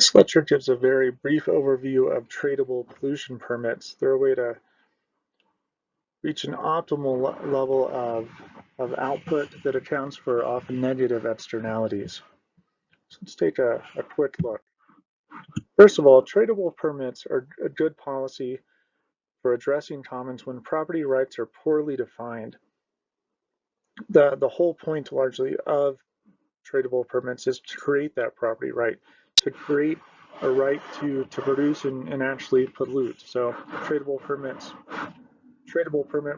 This lecture gives a very brief overview of tradable pollution permits. They're a way to reach an optimal level of output that accounts for often negative externalities. So let's take a quick look. First of all, tradable permits are a good policy for addressing commons when property rights are poorly defined. The whole point largely of tradable permits is to create that property right, to create a right to produce and actually pollute. So tradable permit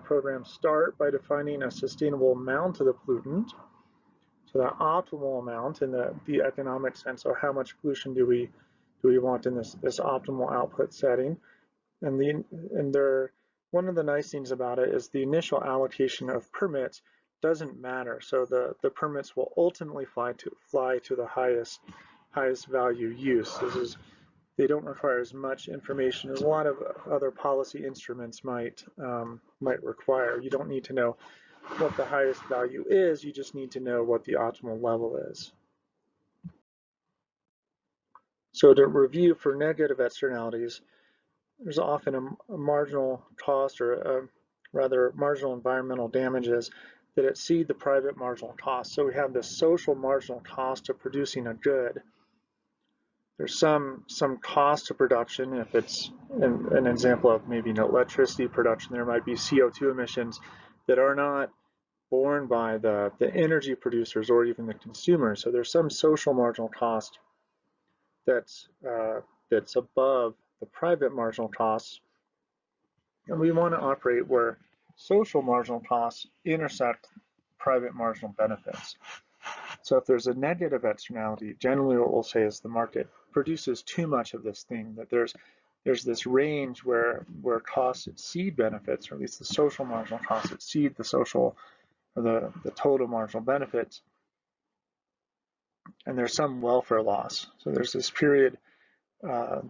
programs start by defining a sustainable amount of the pollutant, so that optimal amount in the economic sense, or how much pollution do we want in this optimal output setting. And one of the nice things about it is the initial allocation of permits doesn't matter. So the permits will ultimately fly to the highest value use. They don't require as much information as a lot of other policy instruments might require. You don't need to know what the highest value is, you just need to know what the optimal level is. So to review for negative externalities, there's often a marginal cost, or rather marginal environmental damages that exceed the private marginal cost. So we have the social marginal cost of producing a good. There's some cost to production. If it's an example of maybe an electricity production, there might be CO2 emissions that are not borne by the energy producers or even the consumers. So there's some social marginal cost that's above the private marginal costs, and we want to operate where social marginal costs intersect private marginal benefits. So if there's a negative externality, generally what we'll say is the market produces too much of this thing, that there's this range where costs exceed benefits, or at least the social marginal costs exceed the social or the total marginal benefits, and there's some welfare loss. So there's this period, or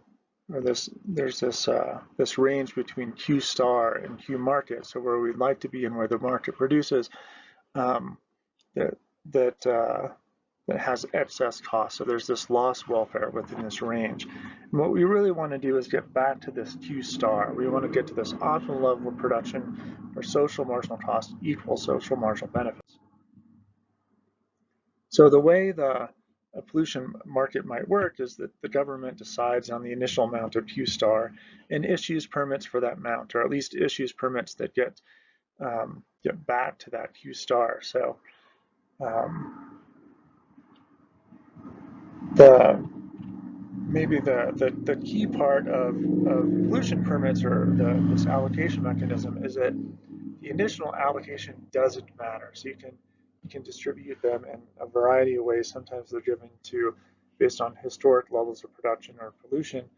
there's this range between Q star and Q market. So where we'd like to be and where the market produces that has excess cost. So there's this loss welfare within this range. And what we really want to do is get back to this Q star. We want to get to this optimal level of production where social marginal cost equals social marginal benefits. So the way a pollution market might work is that the government decides on the initial amount of Q star and issues permits for that amount, or at least issues permits that get back to that Q star. So maybe the key part of pollution permits, or this allocation mechanism, is that the initial allocation doesn't matter. So you can distribute them in a variety of ways. Sometimes they're given to based on historic levels of production or pollution,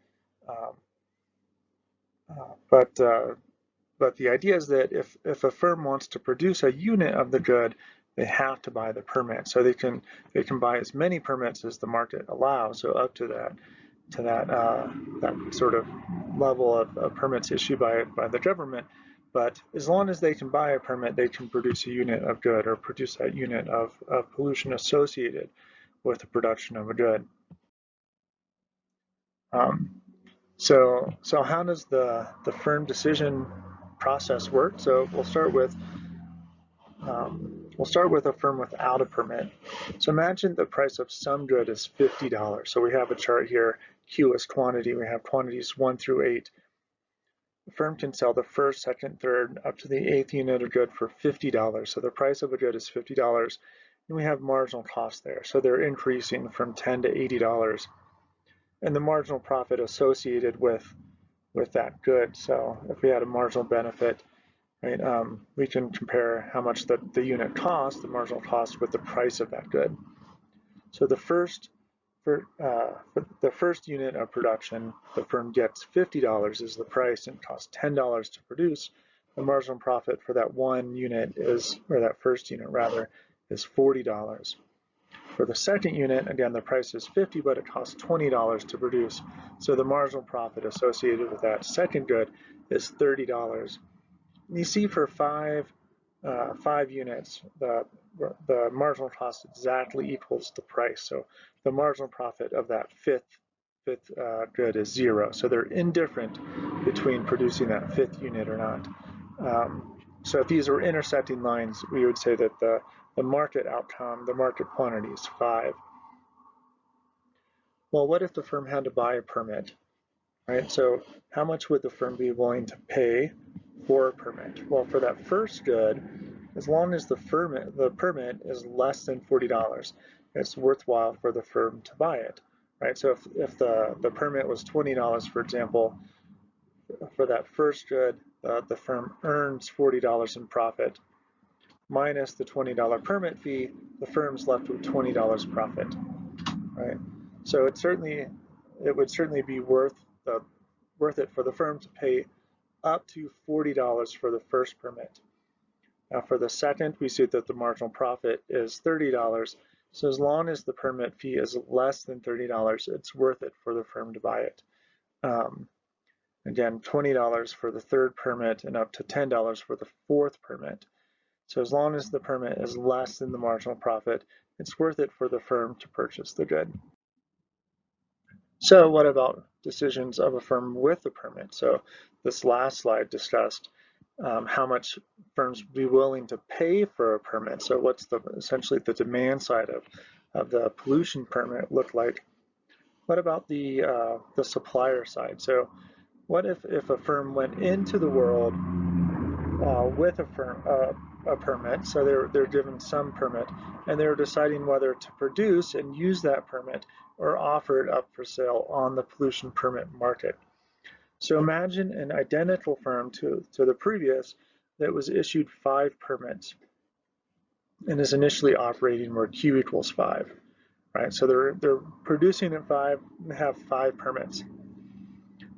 but the idea is that if a firm wants to produce a unit of the good, they have to buy the permit. So they can buy as many permits as the market allows, so up to that sort of level of permits issued by the government. But as long as they can buy a permit, they can produce a unit of good, or produce that unit of pollution associated with the production of a good. So how does the firm decision process work? So we'll start with a firm without a permit. So imagine the price of some good is $50. So we have a chart here. Q is quantity. We have quantities 1 through 8. The firm can sell the first, second, third, up to the 8th unit of good for $50. So the price of a good is $50, and we have marginal costs there. So they're increasing from $10 to $80, and the marginal profit associated with that good. So if we had a marginal benefit, right, we can compare how much the unit cost, the marginal cost, with the price of that good. So for the first unit of production, the firm gets $50 as the price, and it costs $10 to produce. The marginal profit for that one unit or that first unit rather, is $40. For the second unit, again, the price is $50, but it costs $20 to produce. So the marginal profit associated with that second good is $30. And you see for five units, the marginal cost exactly equals the price. So the marginal profit of that fifth fifth good is 0. So they're indifferent between producing that 5th unit or not. So if these were intersecting lines, we would say that the market outcome, the market quantity is 5. Well, what if the firm had to buy a permit, right? So how much would the firm be willing to pay for a permit? Well, for that first good, as long as the permit is less than $40, it's worthwhile for the firm to buy it, right? So if the permit was $20, for example, for that first good, the firm earns $40 in profit. Minus the $20 permit fee, the firm's left with $20 profit, right? So it would certainly be worth it for the firm to pay up to $40 for the first permit. Now for the second, we see that the marginal profit is $30. So as long as the permit fee is less than $30, it's worth it for the firm to buy it. Again, $20 for the third permit and up to $10 for the fourth permit. So as long as the permit is less than the marginal profit, it's worth it for the firm to purchase the good. So what about decisions of a firm with a permit? So this last slide discussed how much firms would be willing to pay for a permit. So what's essentially the demand side of the pollution permit look like? What about the supplier side? So what if a firm went into the world with a permit, so they're given some permit, and they're deciding whether to produce and use that permit or offer it up for sale on the pollution permit market. So imagine an identical firm to the previous that was issued 5 permits and is initially operating where Q equals 5, right? So they're producing at 5 and have 5 permits.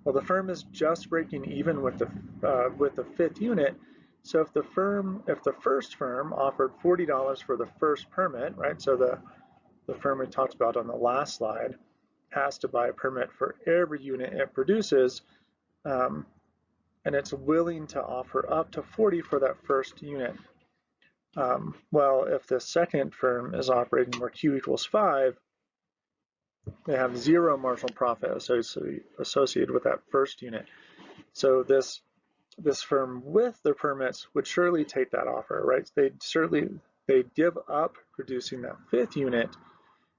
Well, the firm is just breaking even with the 5th unit. So if the first firm offered $40 for the first permit, right? So the firm we talked about on the last slide has to buy a permit for every unit it produces, and it's willing to offer up to 40 for that first unit. Well, if the second firm is operating where Q equals 5, they have 0 marginal profit associated with that first unit. So this firm with their permits would surely take that offer, right? They'd give up producing that 5th unit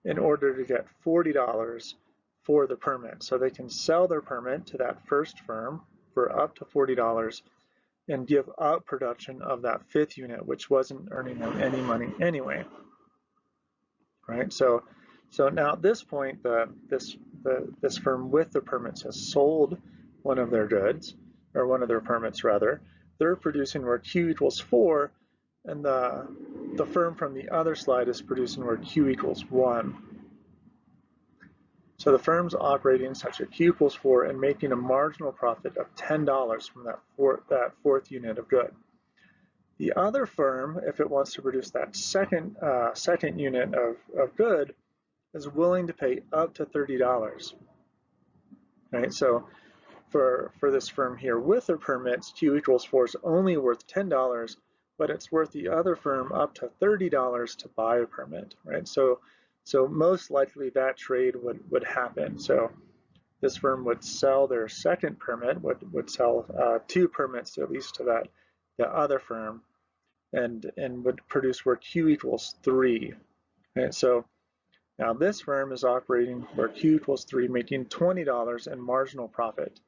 in order to get $40 for the permit. So they can sell their permit to that first firm for up to $40 and give up production of that 5th unit, which wasn't earning them any money anyway, right? So now at this point, this firm with the permits has sold one of their goods, or one of their permits rather. They're producing where Q equals 4, and the firm from the other slide is producing where Q equals 1. So the firm's operating such that Q equals 4 and making a marginal profit of $10 from that fourth unit of good. The other firm, if it wants to produce that second unit of good, is willing to pay up to $30. Right? So for this firm here with their permits, Q equals 4 is only worth $10, but it's worth the other firm up to $30 to buy a permit, right? So most likely that trade would happen. So this firm would sell their second permit, would sell 2 permits at least to the other firm, and would produce where Q equals 3. And so now this firm is operating where Q equals 3, making $20 in marginal profit.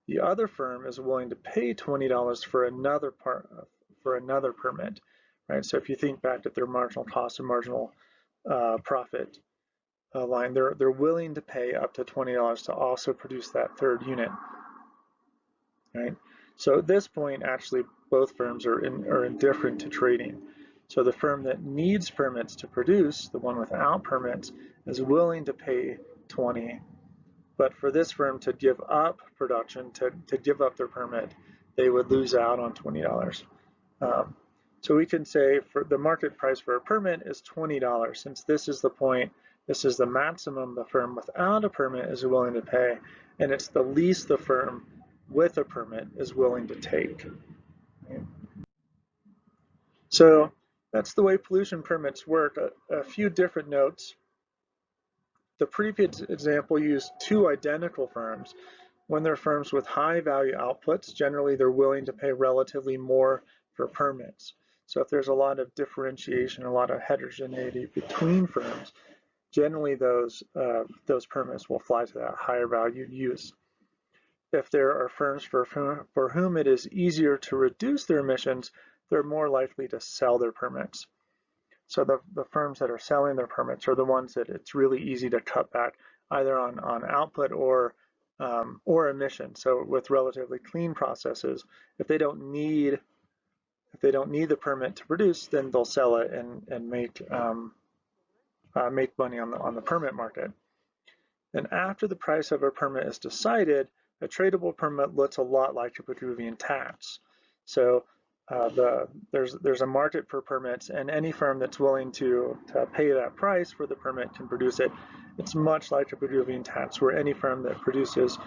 The other firm is willing to pay $20 for another permit, right? So if you think back at their marginal cost and marginal profit line, they're willing to pay up to $20 to also produce that third unit, right? So at this point, actually, both firms are indifferent to trading. So the firm that needs permits to produce, the one without permits, is willing to pay 20. But for this firm to give up production, to give up their permit, they would lose out on $20. So we can say for the market price for a permit is $20, since this is the maximum the firm without a permit is willing to pay, and it's the least the firm with a permit is willing to take. So that's the way pollution permits work. A few different notes. The previous example used two identical firms. When they're firms with high value outputs, generally they're willing to pay relatively more for permits. So if there's a lot of differentiation, a lot of heterogeneity between firms, generally those permits will fly to that higher valued use. If there are firms for whom it is easier to reduce their emissions, they're more likely to sell their permits. So the firms that are selling their permits are the ones that it's really easy to cut back either on output or emissions. So with relatively clean processes, if they don't need the permit to produce, then they'll sell it and make money on the permit market. And after the price of a permit is decided, a tradable permit looks a lot like a Petruvian tax. So there's a market for permits, and any firm that's willing to pay that price for the permit can produce it. It's much like a Petruvian tax, where any firm that produces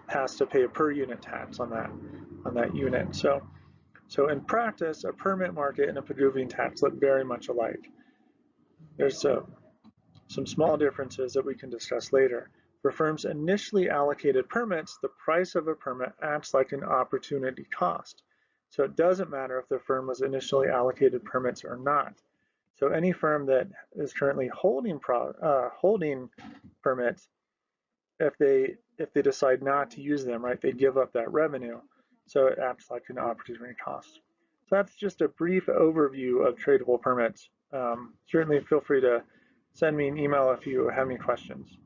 has to pay a per unit tax on that unit. So in practice, a permit market and a Petruvian tax look very much alike. There's some small differences that we can discuss later. For firms initially allocated permits, the price of a permit acts like an opportunity cost. So it doesn't matter if the firm was initially allocated permits or not. So any firm that is currently holding permits, if they decide not to use them, right, they give up that revenue. So it acts like an opportunity cost. So that's just a brief overview of tradable permits. Certainly feel free to send me an email if you have any questions.